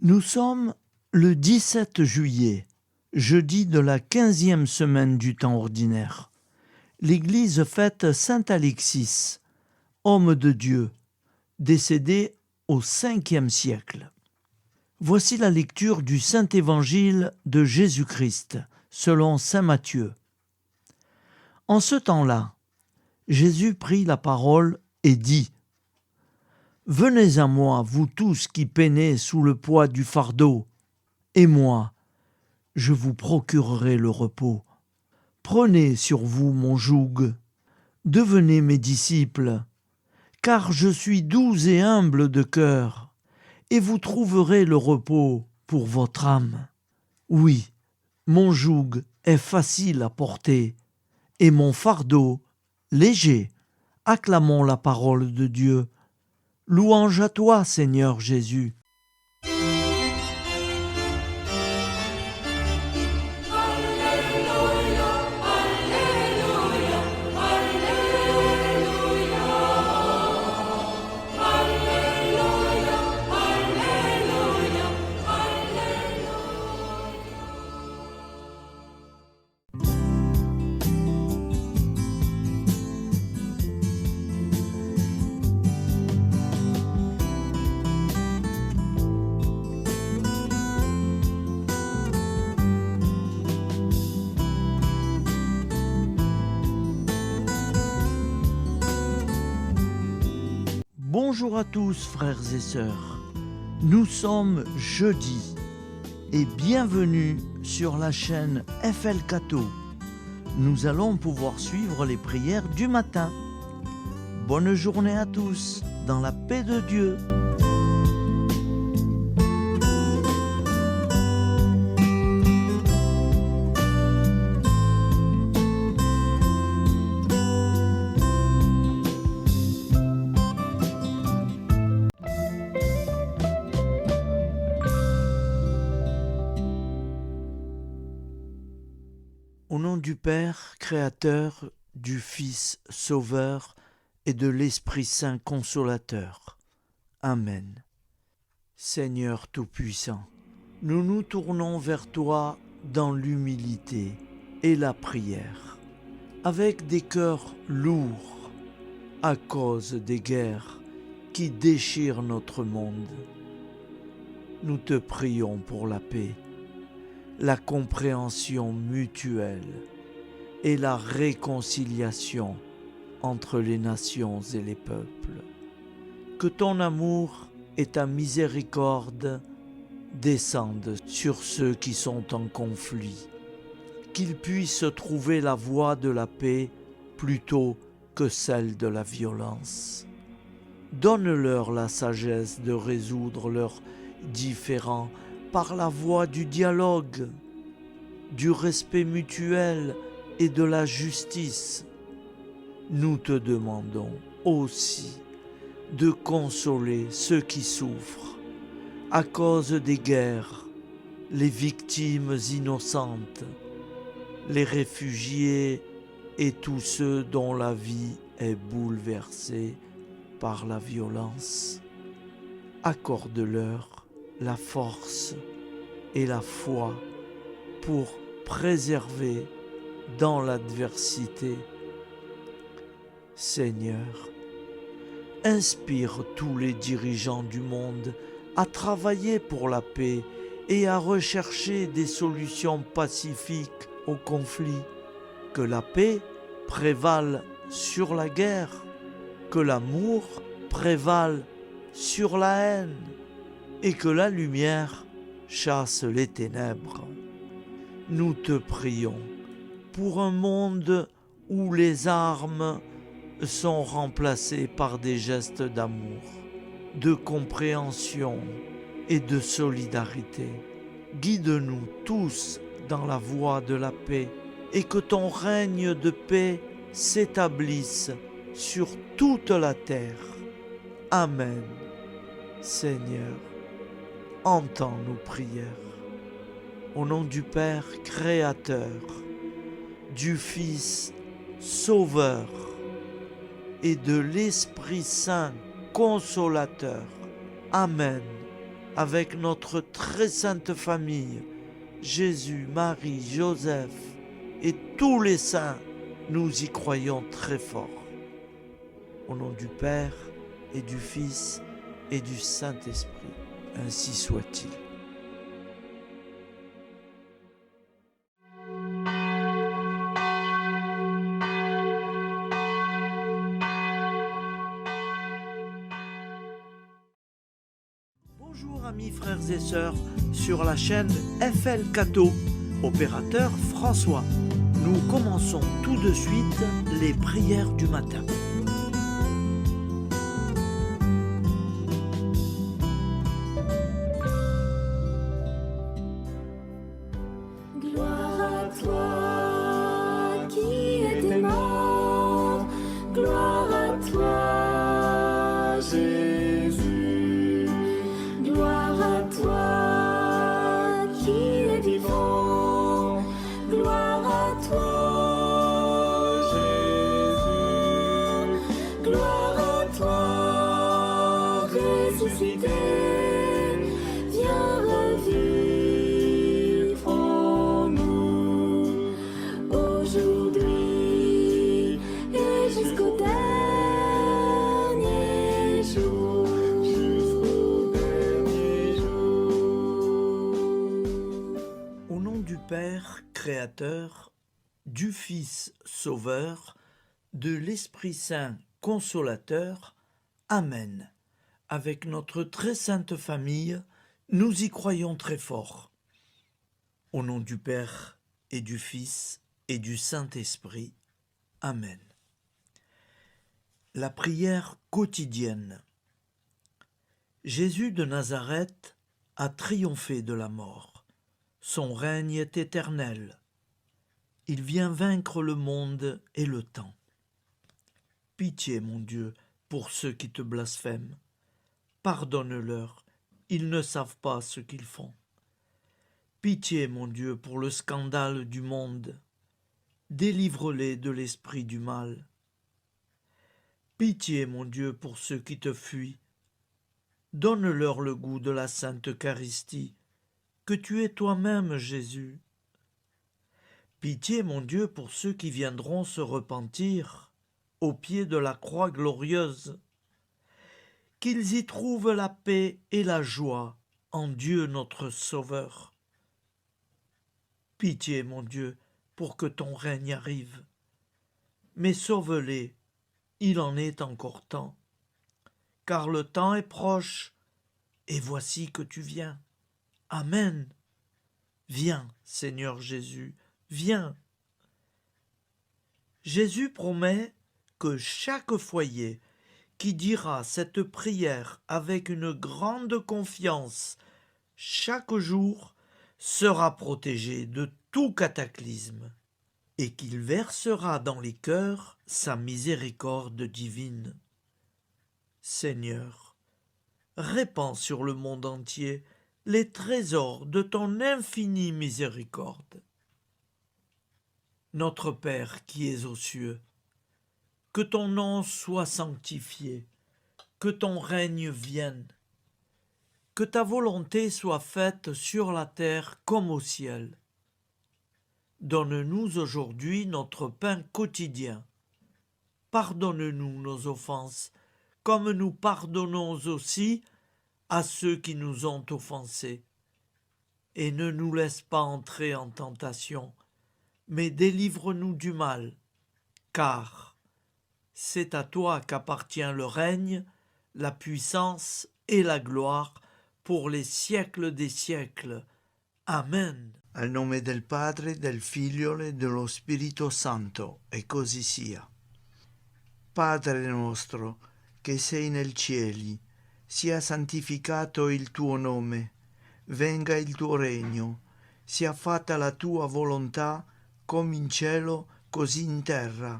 Nous sommes le 17 juillet, jeudi de la 15e semaine du temps ordinaire. L'Église fête saint Alexis, homme de Dieu, décédé au 5e siècle. Voici la lecture du Saint-Évangile de Jésus-Christ, selon saint Matthieu. En ce temps-là, Jésus prit la parole et dit : « Venez à moi, vous tous qui peinez sous le poids du fardeau, et moi, je vous procurerai le repos. Prenez sur vous mon joug, devenez mes disciples, car je suis doux et humble de cœur, et vous trouverez le repos pour votre âme. Oui, mon joug est facile à porter, et mon fardeau léger. Acclamons la parole de Dieu. Louange à toi, Seigneur Jésus. Bonjour à tous, frères et sœurs. Nous sommes jeudi et bienvenue sur la chaîne FL Cato. Nous allons pouvoir suivre les prières du matin. Bonne journée à tous, dans la paix de Dieu. Au nom du Père, Créateur, du Fils, Sauveur et de l'Esprit Saint Consolateur. Amen. Seigneur Tout-Puissant, nous nous tournons vers toi dans l'humilité et la prière, avec des cœurs lourds à cause des guerres qui déchirent notre monde. Nous te prions pour la paix, la compréhension mutuelle et la réconciliation entre les nations et les peuples. Que ton amour et ta miséricorde descendent sur ceux qui sont en conflit, qu'ils puissent trouver la voie de la paix plutôt que celle de la violence. Donne-leur la sagesse de résoudre leurs différends par la voie du dialogue, du respect mutuel et de la justice. Nous te demandons aussi de consoler ceux qui souffrent à cause des guerres, les victimes innocentes, les réfugiés et tous ceux dont la vie est bouleversée par la violence. Accorde-leur la force et la foi pour préserver dans l'adversité. Seigneur, inspire tous les dirigeants du monde à travailler pour la paix et à rechercher des solutions pacifiques aux conflits. Que la paix prévale sur la guerre, que l'amour prévale sur la haine, et que la lumière chasse les ténèbres. Nous te prions pour un monde où les armes sont remplacées par des gestes d'amour, de compréhension et de solidarité. Guide-nous tous dans la voie de la paix et que ton règne de paix s'établisse sur toute la terre. Amen. Seigneur, entends nos prières. Au nom du Père Créateur, du Fils Sauveur et de l'Esprit Saint Consolateur. Amen. avec notre très sainte famille, Jésus, Marie, Joseph et tous les saints, nous y croyons très fort. Au nom du Père et du Fils et du Saint-Esprit, ainsi soit-il. Bonjour amis frères et sœurs sur la chaîne FL Cato, opérateur François. Nous commençons tout de suite les prières du matin. Gloire à toi qui étais mort, gloire à toi Jésus, gloire à toi qui es vivant, gloire à toi Jésus, gloire à toi ressuscité, viens revivre en nous aujourd'hui et jusqu'au dernier jour. Au nom du Père créateur, du Fils sauveur, de l'Esprit Saint consolateur. Amen. Avec notre très sainte famille, nous y croyons très fort. Au nom du Père et du Fils et du Saint-Esprit. Amen. La prière quotidienne. Jésus de Nazareth a triomphé de la mort. Son règne est éternel. Il vient vaincre le monde et le temps. Pitié, mon Dieu, pour ceux qui te blasphèment. Pardonne-leur, ils ne savent pas ce qu'ils font. Pitié, mon Dieu, pour le scandale du monde. Délivre-les de l'esprit du mal. Pitié, mon Dieu, pour ceux qui te fuient. Donne-leur le goût de la Sainte Eucharistie, que tu es toi-même, Jésus. Pitié, mon Dieu, pour ceux qui viendront se repentir au pied de la croix glorieuse, qu'ils y trouvent la paix et la joie en Dieu notre Sauveur. Pitié, mon Dieu, pour que ton règne arrive. Mais sauve-les, il en est encore temps, car le temps est proche, et voici que tu viens. Amen. Viens, Seigneur Jésus, viens. Jésus promet que chaque foyer qui dira cette prière avec une grande confiance chaque jour sera protégé de tout cataclysme et qu'il versera dans les cœurs sa miséricorde divine. Seigneur, répands sur le monde entier les trésors de ton infinie miséricorde. Notre Père qui es aux cieux, que ton nom soit sanctifié, que ton règne vienne, que ta volonté soit faite sur la terre comme au ciel. Donne-nous aujourd'hui notre pain quotidien. Pardonne-nous nos offenses, comme nous pardonnons aussi à ceux qui nous ont offensés. Et ne nous laisse pas entrer en tentation, mais délivre-nous du mal, car c'est à toi qu'appartient le règne, la puissance et la gloire pour les siècles des siècles. Amen. Al nome del Padre, del Figlio e dello Spirito Santo, e così sia. Padre nostro, che sei nel cieli, sia santificato il tuo nome, venga il tuo regno, sia fatta la tua volontà, come in cielo, così in terra.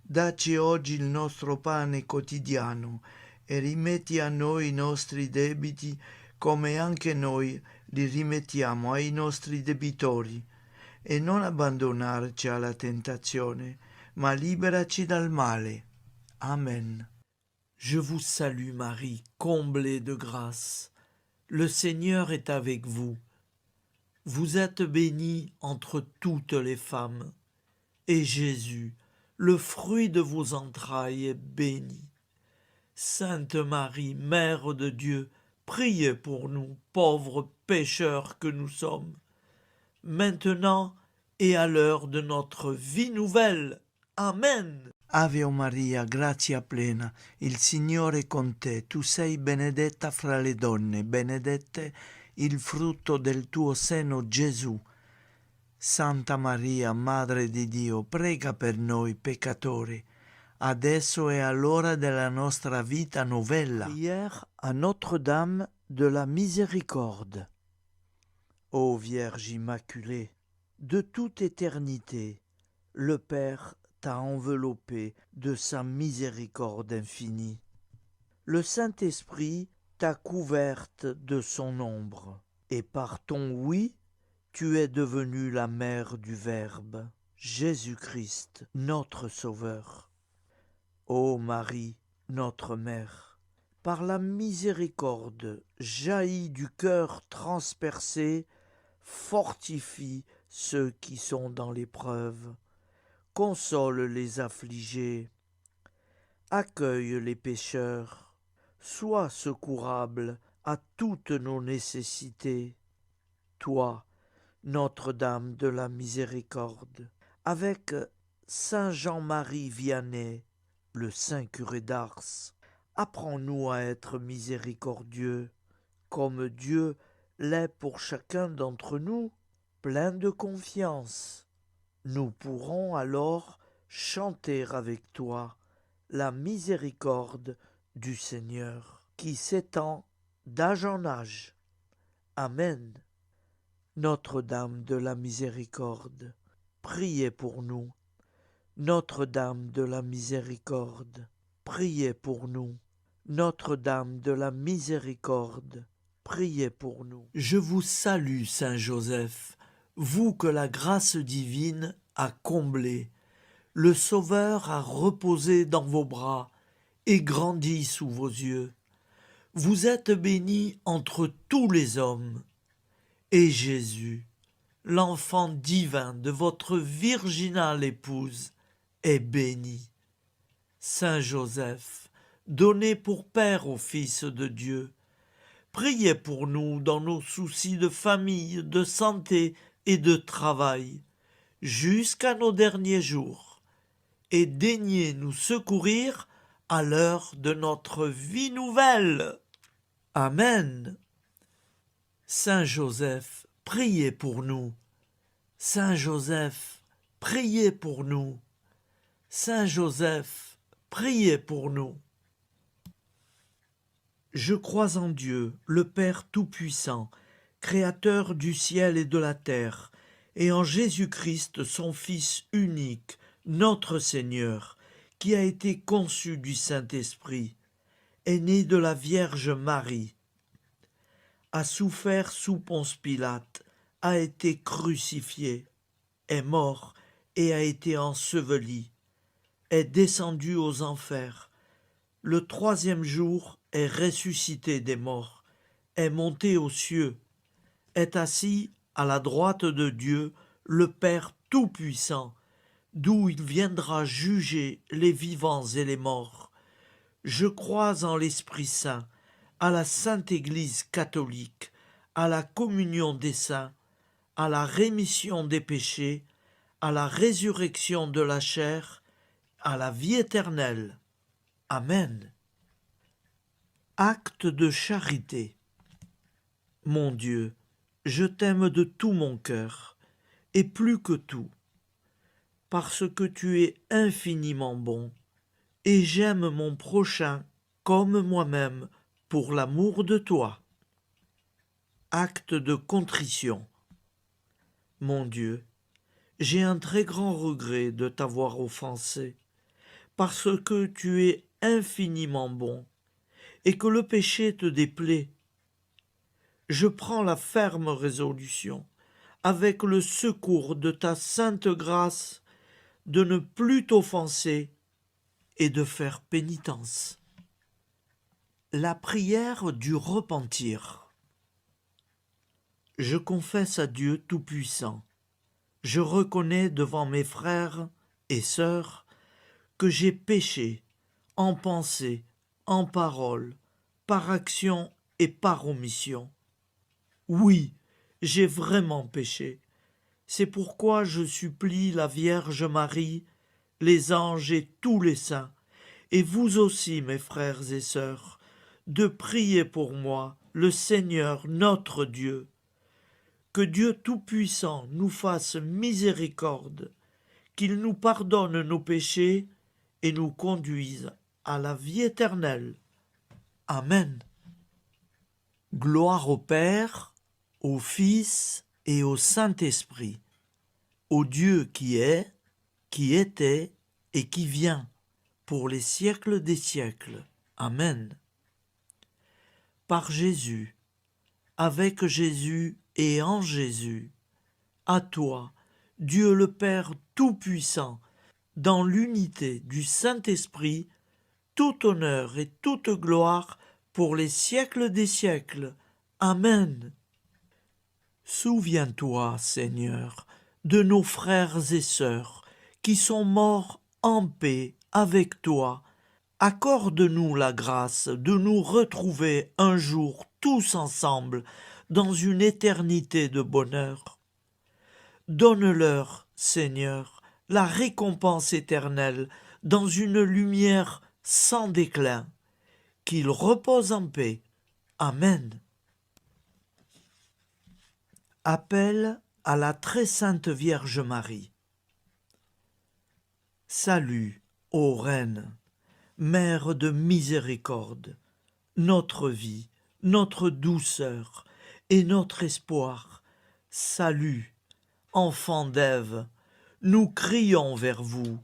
Dacci oggi il nostro pane quotidiano e rimetti a noi i nostri debiti, come anche noi li rimettiamo ai nostri debitori, e non abbandonarci alla tentazione, ma liberaci dal male. Amen. Je vous salue Marie, comblée de grâce. Le Seigneur est avec vous. Vous êtes bénie entre toutes les femmes, et Jésus, le fruit de vos entrailles, est béni. Sainte Marie, Mère de Dieu, priez pour nous, pauvres pécheurs que nous sommes, maintenant et à l'heure de notre vie nouvelle. Amen. Ave Maria, grazia plena, il Signore è con te, tu sei benedetta fra le donne, benedetto il frutto del tuo seno, Gesù. Santa Maria, Madre di Dio, prega per noi peccatori, adesso e all'ora della nostra vita novella. Prière à Notre-Dame de la Miséricorde. Ô Vierge Immaculée, de toute éternité, le Père t'a enveloppé de sa miséricorde infinie. Le Saint-Esprit t'a couverte de son ombre, et par ton oui, tu es devenue la mère du Verbe, Jésus-Christ, notre Sauveur. Ô Marie, notre Mère, par la miséricorde jaillie du cœur transpercé, fortifie ceux qui sont dans l'épreuve, console les affligés, accueille les pécheurs, sois secourable à toutes nos nécessités. Toi, Notre-Dame de la Miséricorde, avec Saint Jean-Marie Vianney, le saint curé d'Ars, apprends-nous à être miséricordieux, comme Dieu l'est pour chacun d'entre nous, plein de confiance. Nous pourrons alors chanter avec toi la miséricorde du Seigneur, qui s'étend d'âge en âge. Amen. Notre-Dame de la Miséricorde, priez pour nous. Notre-Dame de la Miséricorde, priez pour nous. Notre-Dame de la Miséricorde, priez pour nous. Je vous salue, Saint Joseph, vous que la grâce divine a comblé. Le Sauveur a reposé dans vos bras et grandi sous vos yeux. Vous êtes béni entre tous les hommes. Et Jésus, l'enfant divin de votre virginale épouse, est béni. Saint Joseph, donné pour Père au Fils de Dieu, priez pour nous dans nos soucis de famille, de santé et de travail, jusqu'à nos derniers jours, et daignez nous secourir à l'heure de notre vie nouvelle. Amen. Saint Joseph, priez pour nous. Saint Joseph, priez pour nous. Saint Joseph, priez pour nous. Je crois en Dieu, le Père Tout-Puissant, Créateur du ciel et de la terre, et en Jésus-Christ, son Fils unique, notre Seigneur, qui a été conçu du Saint-Esprit, est né de la Vierge Marie, a souffert sous Ponce Pilate, a été crucifié, est mort et a été enseveli, est descendu aux enfers, le troisième jour est ressuscité des morts, est monté aux cieux, est assis à la droite de Dieu, le Père Tout-Puissant, d'où il viendra juger les vivants et les morts. Je crois en l'Esprit Saint, à la Sainte Église catholique, à la communion des saints, à la rémission des péchés, à la résurrection de la chair, à la vie éternelle. Amen. Acte de charité. Mon Dieu, je t'aime de tout mon cœur, et plus que tout, parce que tu es infiniment bon, et j'aime mon prochain comme moi-même pour l'amour de toi. Acte de contrition. Mon Dieu, j'ai un très grand regret de t'avoir offensé, parce que tu es infiniment bon, et que le péché te déplaît. Je prends la ferme résolution, avec le secours de ta sainte grâce, de ne plus t'offenser et de faire pénitence. La prière du repentir. Je confesse à Dieu Tout-Puissant. Je reconnais devant mes frères et sœurs que j'ai péché en pensée, en parole, par action et par omission. Oui, j'ai vraiment péché. C'est pourquoi je supplie la Vierge Marie, les anges et tous les saints, et vous aussi, mes frères et sœurs, de prier pour moi, le Seigneur notre Dieu. Que Dieu Tout-Puissant nous fasse miséricorde, qu'il nous pardonne nos péchés et nous conduise à la vie éternelle. Amen. Gloire au Père, au Fils et au Saint-Esprit, au Dieu qui est, qui était et qui vient, pour les siècles des siècles. Amen. Par Jésus, avec Jésus et en Jésus, à toi, Dieu le Père Tout-Puissant, dans l'unité du Saint-Esprit, tout honneur et toute gloire pour les siècles des siècles. Amen. Souviens-toi, Seigneur, de nos frères et sœurs qui sont morts en paix avec toi. Accorde-nous la grâce de nous retrouver un jour tous ensemble dans une éternité de bonheur. Donne-leur, Seigneur, la récompense éternelle dans une lumière sans déclin. Qu'ils reposent en paix. Amen. Appel à la très sainte Vierge Marie. Salut, ô Reine, Mère de miséricorde, notre vie, notre douceur et notre espoir. Salut, enfants d'Ève, nous crions vers vous.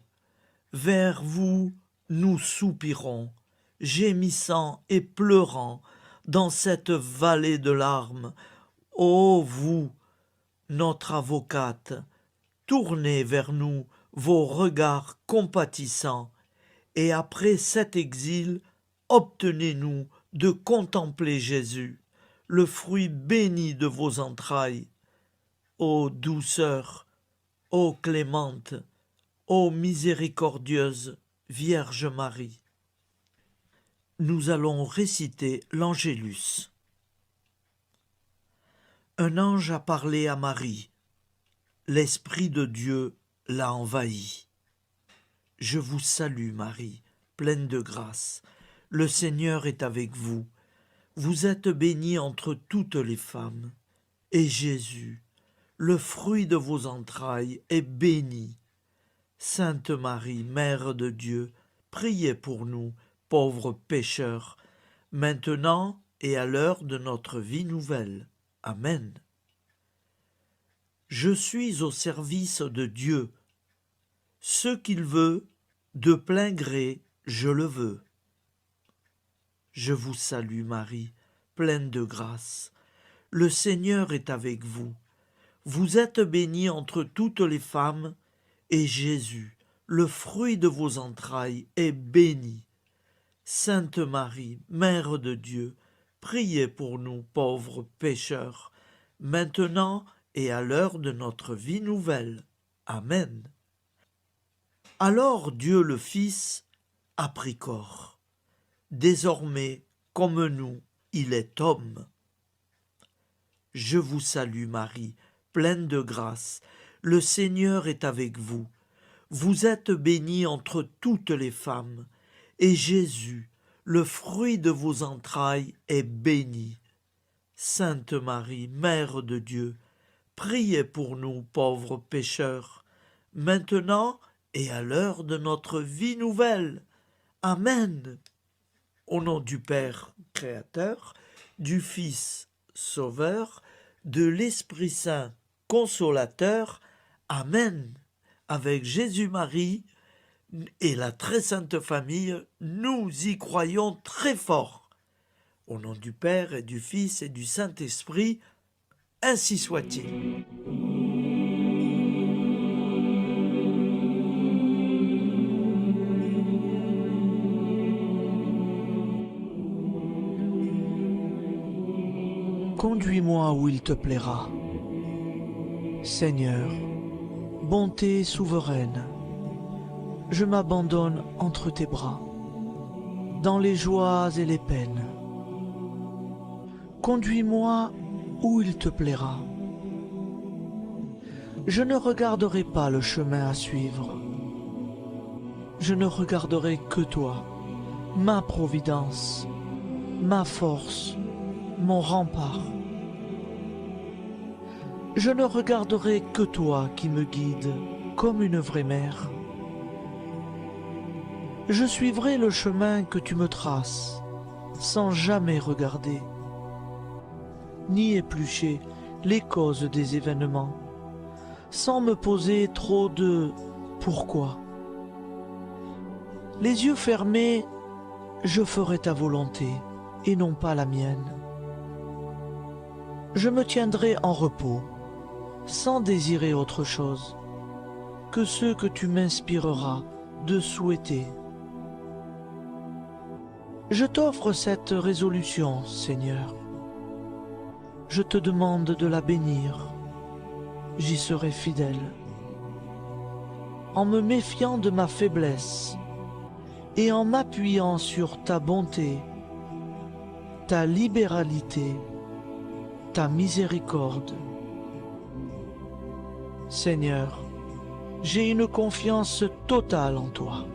Vers vous, nous soupirons, gémissant et pleurant dans cette vallée de larmes. Ô vous, notre avocate, tournez vers nous vos regards compatissants, et après cet exil, obtenez-nous de contempler Jésus, le fruit béni de vos entrailles. Ô douceur, ô clémente, ô miséricordieuse Vierge Marie. Nous allons réciter l'Angélus. Un ange a parlé à Marie. L'Esprit de Dieu l'a envahie. Je vous salue, Marie, pleine de grâce. Le Seigneur est avec vous. Vous êtes bénie entre toutes les femmes. Et Jésus, le fruit de vos entrailles, est béni. Sainte Marie, Mère de Dieu, priez pour nous, pauvres pécheurs, maintenant et à l'heure de notre vie nouvelle. Amen. Je suis au service de Dieu. Ce qu'il veut, de plein gré, je le veux. Je vous salue Marie, pleine de grâce. Le Seigneur est avec vous. Vous êtes bénie entre toutes les femmes, et Jésus, le fruit de vos entrailles, est béni. Sainte Marie, Mère de Dieu, priez pour nous pauvres pécheurs, maintenant et à l'heure de notre vie nouvelle. Amen. Alors Dieu le Fils a pris corps. Désormais, comme nous, il est homme. Je vous salue Marie, pleine de grâce. Le Seigneur est avec vous. Vous êtes bénie entre toutes les femmes, et Jésus, le fruit de vos entrailles, est béni. Sainte Marie, Mère de Dieu, priez pour nous pauvres pécheurs, maintenant et à l'heure de notre vie nouvelle. Amen. Au nom du Père Créateur, du Fils Sauveur, de l'Esprit Saint Consolateur. Amen. Avec Jésus-Marie et la très sainte famille, nous y croyons très fort. Au nom du Père et du Fils et du Saint-Esprit, ainsi soit-il. Conduis-moi où il te plaira. Seigneur, bonté souveraine, je m'abandonne entre tes bras, dans les joies et les peines. Conduis-moi où il te plaira. Je ne regarderai pas le chemin à suivre. Je ne regarderai que toi, ma providence, ma force, mon rempart. Je ne regarderai que toi qui me guides comme une vraie mère. Je suivrai le chemin que tu me traces, sans jamais regarder, ni éplucher les causes des événements, sans me poser trop de « pourquoi ». Les yeux fermés, je ferai ta volonté et non pas la mienne. Je me tiendrai en repos, sans désirer autre chose que ce que tu m'inspireras de souhaiter. Je t'offre cette résolution, Seigneur. Je te demande de la bénir. J'y serai fidèle. En me méfiant de ma faiblesse et en m'appuyant sur ta bonté, ta libéralité, ta miséricorde. Seigneur, j'ai une confiance totale en toi.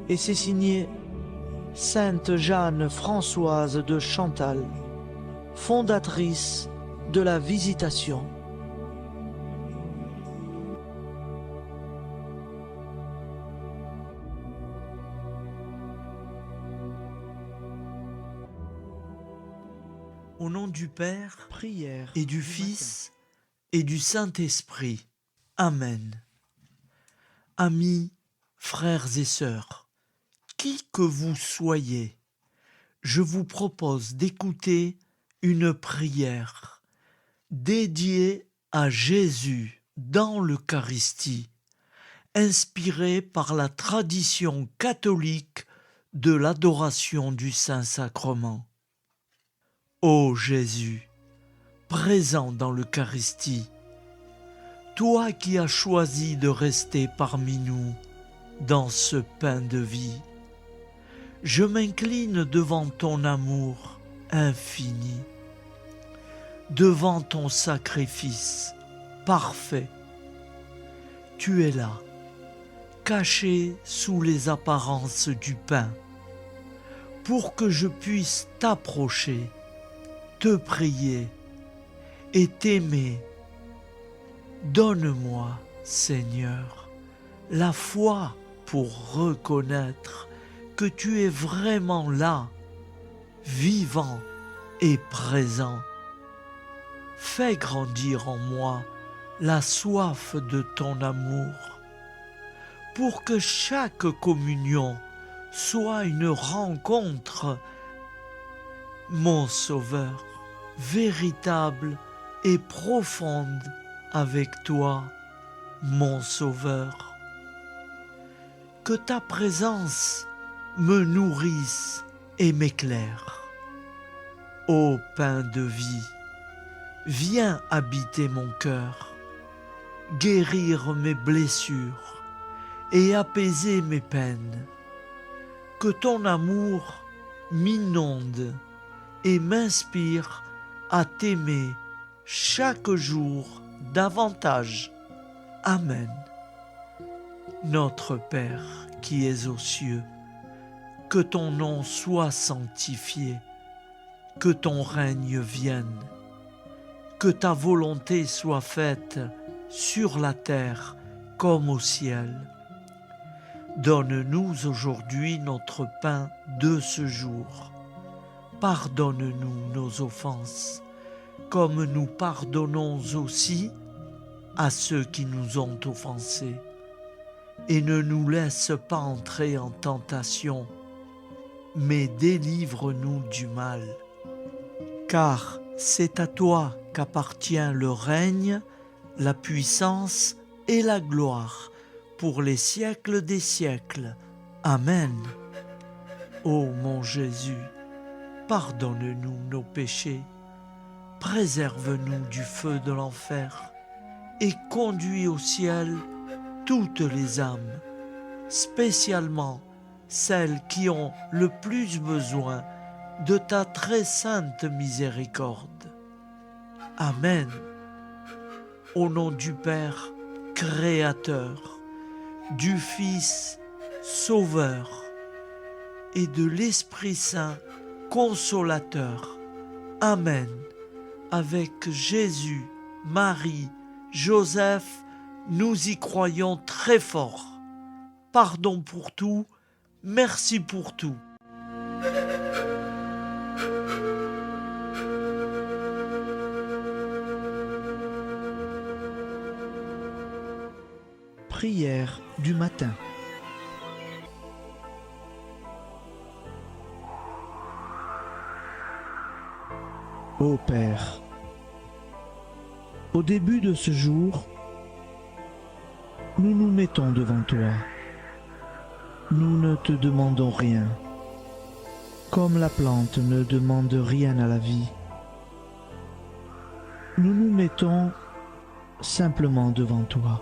Et c'est signé Sainte Jeanne Françoise de Chantal, fondatrice de la Visitation. Au nom du Père, prière, et du Fils, et du Saint-Esprit. Amen. Amis, frères et sœurs, qui que vous soyez, je vous propose d'écouter une prière dédiée à Jésus dans l'Eucharistie, inspirée par la tradition catholique de l'adoration du Saint-Sacrement. Ô Jésus, présent dans l'Eucharistie, toi qui as choisi de rester parmi nous dans ce pain de vie, je m'incline devant ton amour infini, devant ton sacrifice parfait. Tu es là, caché sous les apparences du pain, pour que je puisse t'approcher, te prier et t'aimer. Donne-moi, Seigneur, la foi pour reconnaître que tu es vraiment là, vivant et présent. Fais grandir en moi la soif de ton amour, pour que chaque communion soit une rencontre, mon Sauveur, véritable et profonde avec toi, mon Sauveur. Que ta présence me nourrisse et m'éclaire. Ô pain de vie, viens habiter mon cœur, guérir mes blessures et apaiser mes peines. Que ton amour m'inonde et m'inspire à t'aimer chaque jour davantage. Amen. Notre Père qui es aux cieux, que ton nom soit sanctifié, que ton règne vienne, que ta volonté soit faite sur la terre comme au ciel. Donne-nous aujourd'hui notre pain de ce jour. Pardonne-nous nos offenses, comme nous pardonnons aussi à ceux qui nous ont offensés. Et ne nous laisse pas entrer en tentation, mais délivre-nous du mal. Car c'est à toi qu'appartient le règne, la puissance et la gloire pour les siècles des siècles. Amen. Ô mon Jésus, pardonne-nous nos péchés, préserve-nous du feu de l'enfer et conduis au ciel toutes les âmes, spécialement celles qui ont le plus besoin de ta très sainte miséricorde. Amen. Au nom du Père Créateur, du Fils Sauveur et de l'Esprit Saint Consolateur. Amen. Avec Jésus, Marie, Joseph, nous y croyons très fort. Pardon pour tout, merci pour tout. Prière du matin. Ô Père, au début de ce jour, nous nous mettons devant toi. Nous ne te demandons rien, comme la plante ne demande rien à la vie. Nous nous mettons simplement devant toi.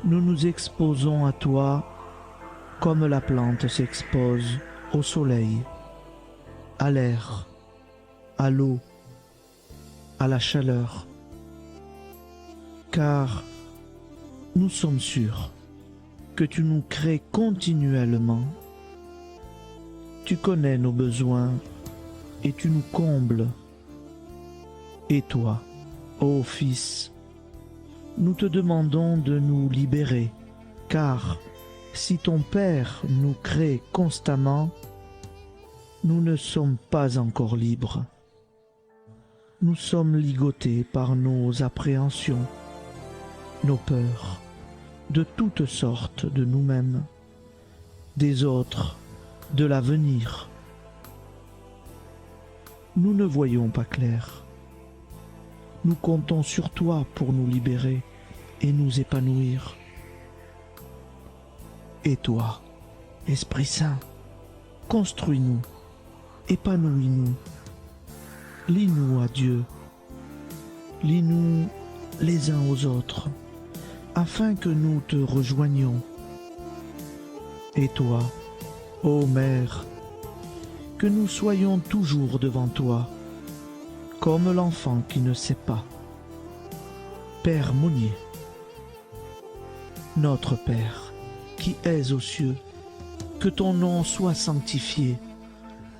Nous nous exposons à toi comme la plante s'expose au soleil, à l'air, à l'eau, à la chaleur. Car nous sommes sûrs que tu nous crées continuellement. Tu connais nos besoins et tu nous combles. Et toi, ô Fils, nous te demandons de nous libérer, car si ton Père nous crée constamment, nous ne sommes pas encore libres. Nous sommes ligotés par nos appréhensions, nos peurs, de toutes sortes de nous-mêmes, des autres, de l'avenir. Nous ne voyons pas clair. Nous comptons sur toi pour nous libérer et nous épanouir. Et toi, Esprit Saint, construis-nous, épanouis-nous, lie-nous à Dieu, lie-nous les uns aux autres, afin que nous te rejoignions. Et toi, ô Mère, que nous soyons toujours devant toi, comme l'enfant qui ne sait pas. Père Monnier, notre Père, qui es aux cieux, que ton nom soit sanctifié,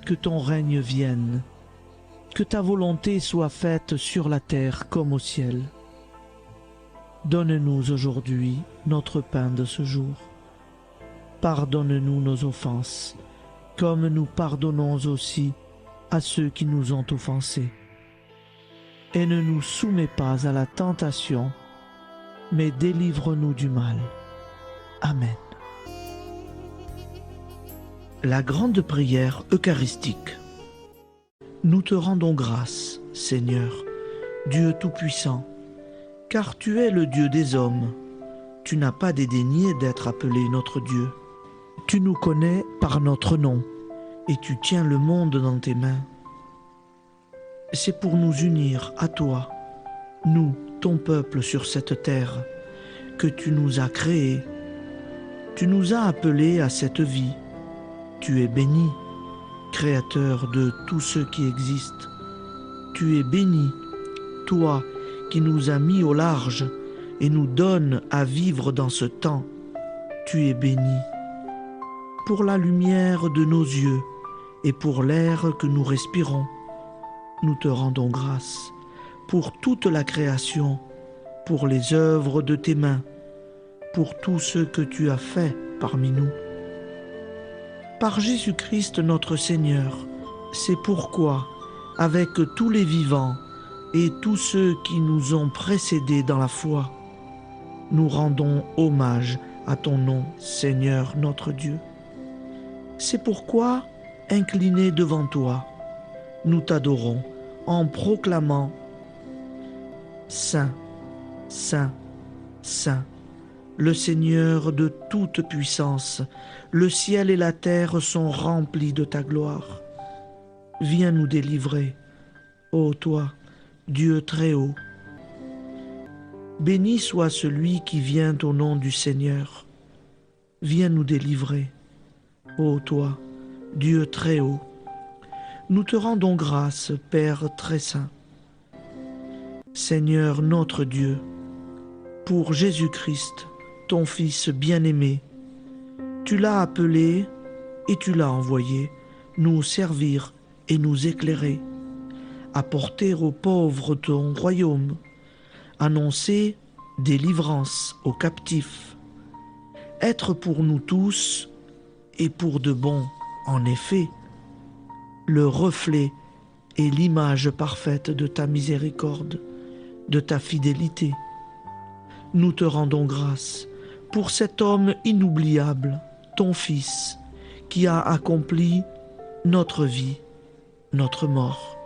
que ton règne vienne, que ta volonté soit faite sur la terre comme au ciel. Donne-nous aujourd'hui notre pain de ce jour. Pardonne-nous nos offenses, comme nous pardonnons aussi à ceux qui nous ont offensés. Et ne nous soumets pas à la tentation, mais délivre-nous du mal. Amen. La grande prière eucharistique. Nous te rendons grâce, Seigneur, Dieu Tout-Puissant, car tu es le Dieu des hommes. Tu n'as pas dédaigné d'être appelé notre Dieu. Tu nous connais par notre nom, et tu tiens le monde dans tes mains. C'est pour nous unir à toi, nous, ton peuple sur cette terre, que tu nous as créés. Tu nous as appelés à cette vie. Tu es béni, Créateur de tous ceux qui existent. Tu es béni, toi qui nous as mis au large et nous donnes à vivre dans ce temps. Tu es béni. Pour la lumière de nos yeux et pour l'air que nous respirons, nous te rendons grâce. Pour toute la création, pour les œuvres de tes mains, pour tout ce que tu as fait parmi nous. Par Jésus-Christ notre Seigneur, c'est pourquoi, avec tous les vivants et tous ceux qui nous ont précédés dans la foi, nous rendons hommage à ton nom, Seigneur notre Dieu. C'est pourquoi, inclinés devant toi, nous t'adorons en proclamant « Saint, Saint, Saint ». Le Seigneur de toute puissance, le ciel et la terre sont remplis de ta gloire. viens nous délivrer. Ô toi, Dieu très haut. Béni soit celui qui vient au nom du Seigneur. Viens nous délivrer. Ô toi, Dieu très haut. Nous te rendons grâce, Père très saint. Seigneur notre Dieu, pour Jésus-Christ, ton Fils bien-aimé, tu l'as appelé et tu l'as envoyé nous servir et nous éclairer, apporter aux pauvres ton royaume, annoncer délivrance aux captifs, être pour nous tous et pour de bon, en effet, le reflet et l'image parfaite de ta miséricorde, de ta fidélité. Nous te rendons grâce pour cet homme inoubliable, ton Fils, qui a accompli notre vie, notre mort,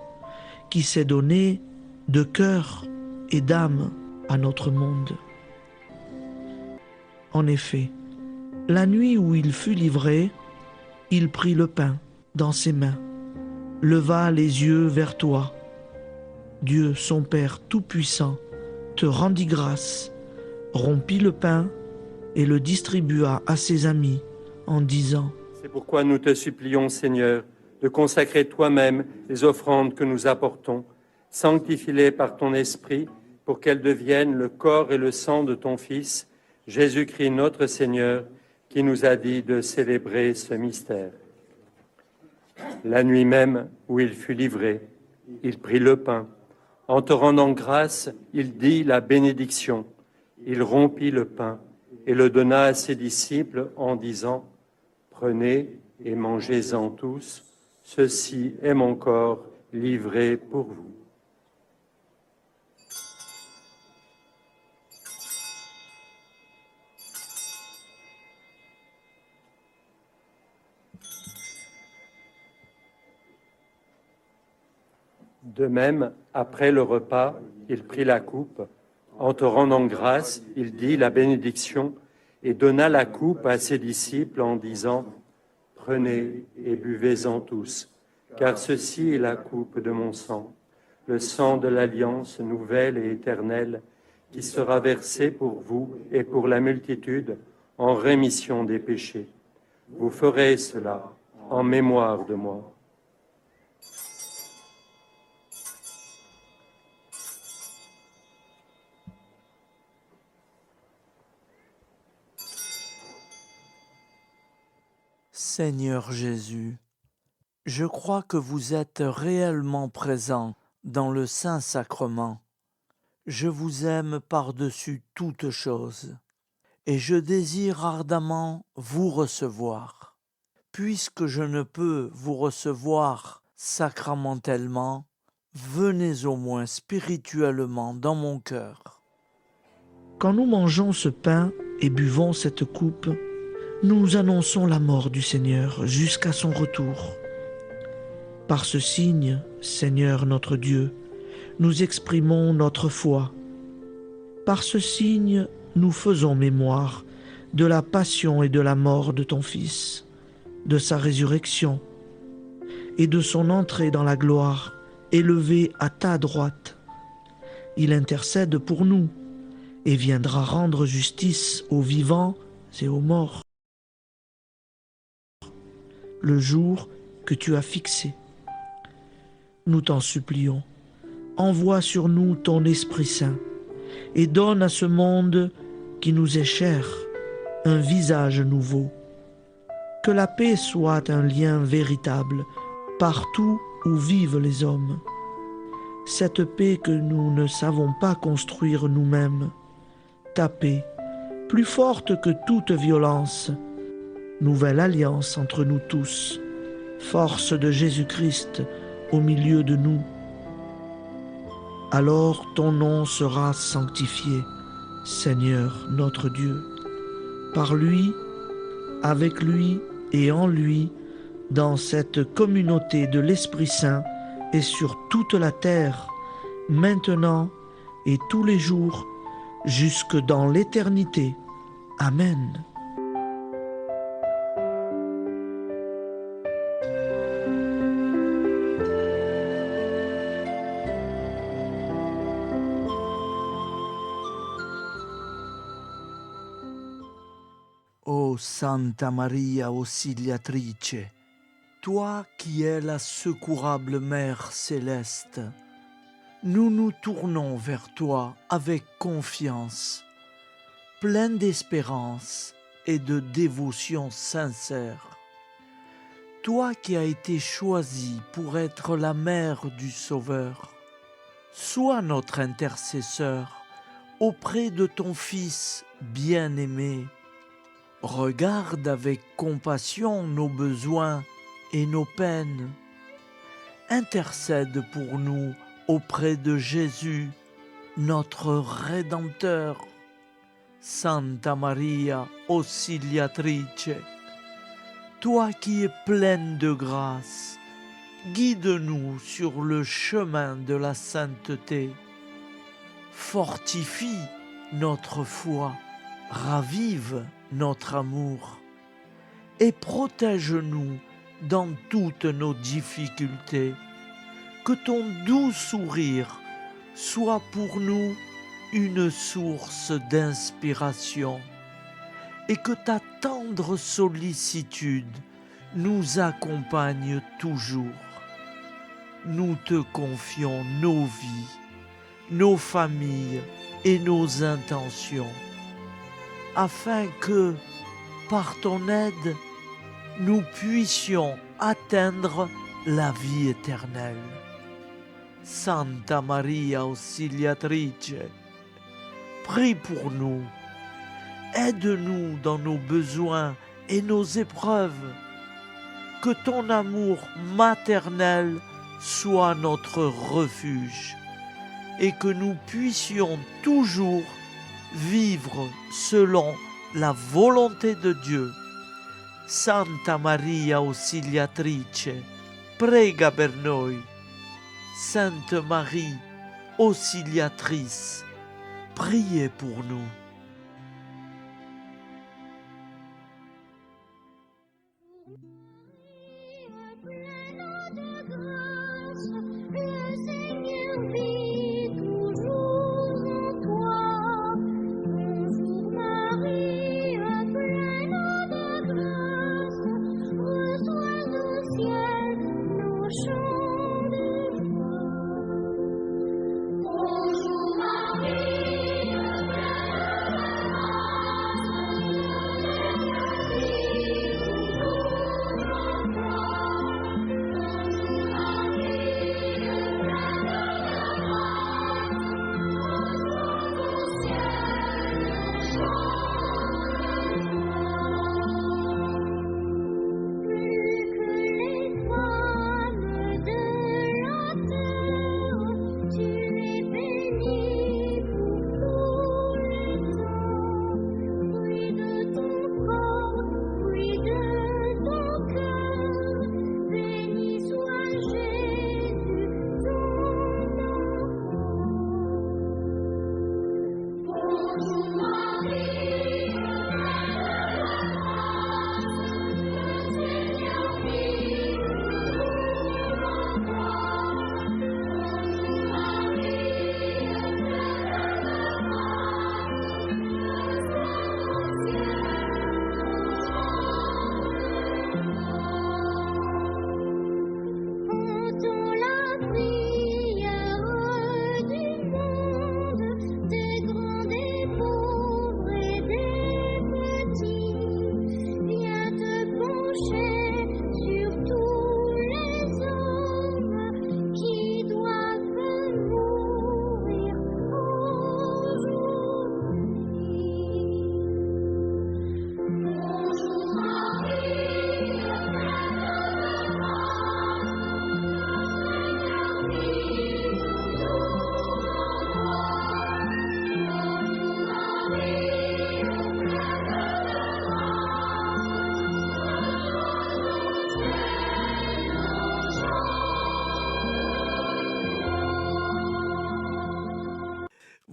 qui s'est donné de cœur et d'âme à notre monde. En effet, la nuit où il fut livré, il prit le pain dans ses mains, leva les yeux vers toi. Dieu, son Père Tout-Puissant, te rendit grâce, rompit le pain et le distribua à ses amis en disant : C'est pourquoi nous te supplions, Seigneur, de consacrer toi-même les offrandes que nous apportons. Sanctifie-les par ton Esprit pour qu'elles deviennent le corps et le sang de ton Fils, Jésus-Christ notre Seigneur, qui nous a dit de célébrer ce mystère. La nuit même où il fut livré, il prit le pain. En te rendant grâce, il dit la bénédiction. Il rompit le pain et le donna à ses disciples en disant : Prenez et mangez-en tous, ceci est mon corps livré pour vous. De même, après le repas, il prit la coupe. En te rendant grâce, il dit la bénédiction et donna la coupe à ses disciples en disant : Prenez et buvez-en tous, car ceci est la coupe de mon sang, le sang de l'alliance nouvelle et éternelle, qui sera versé pour vous et pour la multitude en rémission des péchés. Vous ferez cela en mémoire de moi. Seigneur Jésus, je crois que vous êtes réellement présent dans le Saint-Sacrement. Je vous aime par-dessus toute chose et je désire ardemment vous recevoir. Puisque je ne peux vous recevoir sacramentellement, venez au moins spirituellement dans mon cœur. Quand nous mangeons ce pain et buvons cette coupe, nous annonçons la mort du Seigneur jusqu'à son retour. Par ce signe, Seigneur notre Dieu, nous exprimons notre foi. Par ce signe, nous faisons mémoire de la passion et de la mort de ton Fils, de sa résurrection et de son entrée dans la gloire, élevé à ta droite. Il intercède pour nous et viendra rendre justice aux vivants et aux morts, le jour que tu as fixé. Nous t'en supplions, envoie sur nous ton Esprit Saint et donne à ce monde qui nous est cher un visage nouveau. Que la paix soit un lien véritable partout où vivent les hommes. Cette paix que nous ne savons pas construire nous-mêmes, ta paix, plus forte que toute violence, nouvelle alliance entre nous tous, force de Jésus-Christ au milieu de nous. Alors ton nom sera sanctifié, Seigneur notre Dieu. Par lui, avec lui et en lui, dans cette communauté de l'Esprit Saint et sur toute la terre, maintenant et tous les jours, jusque dans l'éternité. Amen. Ô Santa Maria Auxiliatrice, toi qui es la secourable Mère céleste, nous nous tournons vers toi avec confiance, plein d'espérance et de dévotion sincère. Toi qui as été choisie pour être la mère du Sauveur, sois notre intercesseur auprès de ton Fils bien-aimé. Regarde avec compassion nos besoins et nos peines. Intercède pour nous auprès de Jésus, notre Rédempteur. Santa Maria Auxiliatrice, toi qui es pleine de grâce, guide-nous sur le chemin de la sainteté. Fortifie notre foi, ravive notre amour et protège-nous dans toutes nos difficultés. Que ton doux sourire soit pour nous une source d'inspiration et que ta tendre sollicitude nous accompagne toujours. Nous te confions nos vies, nos familles et nos intentions, afin que, par ton aide, nous puissions atteindre la vie éternelle. Santa Maria Auxiliatrice, prie pour nous, aide-nous dans nos besoins et nos épreuves, que ton amour maternel soit notre refuge et que nous puissions toujours vivre selon la volonté de Dieu. Santa Maria Auxiliatrice, prega per noi. Sainte Marie, Auxiliatrice, priez pour nous.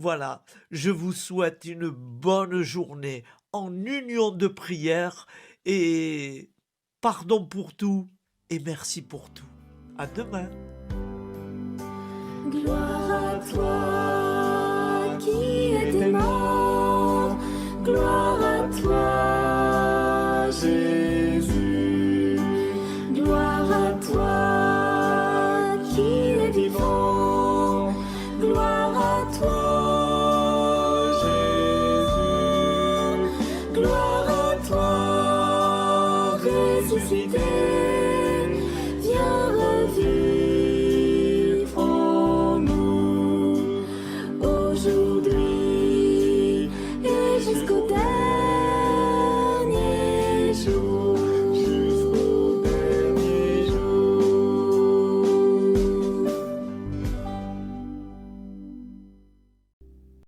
Voilà, je vous souhaite une bonne journée en union de prière et pardon pour tout et merci pour tout. À demain. Gloire à toi qui es mort, gloire à toi vivant. Gloire à toi, Jésus. Gloire à toi, ressuscité.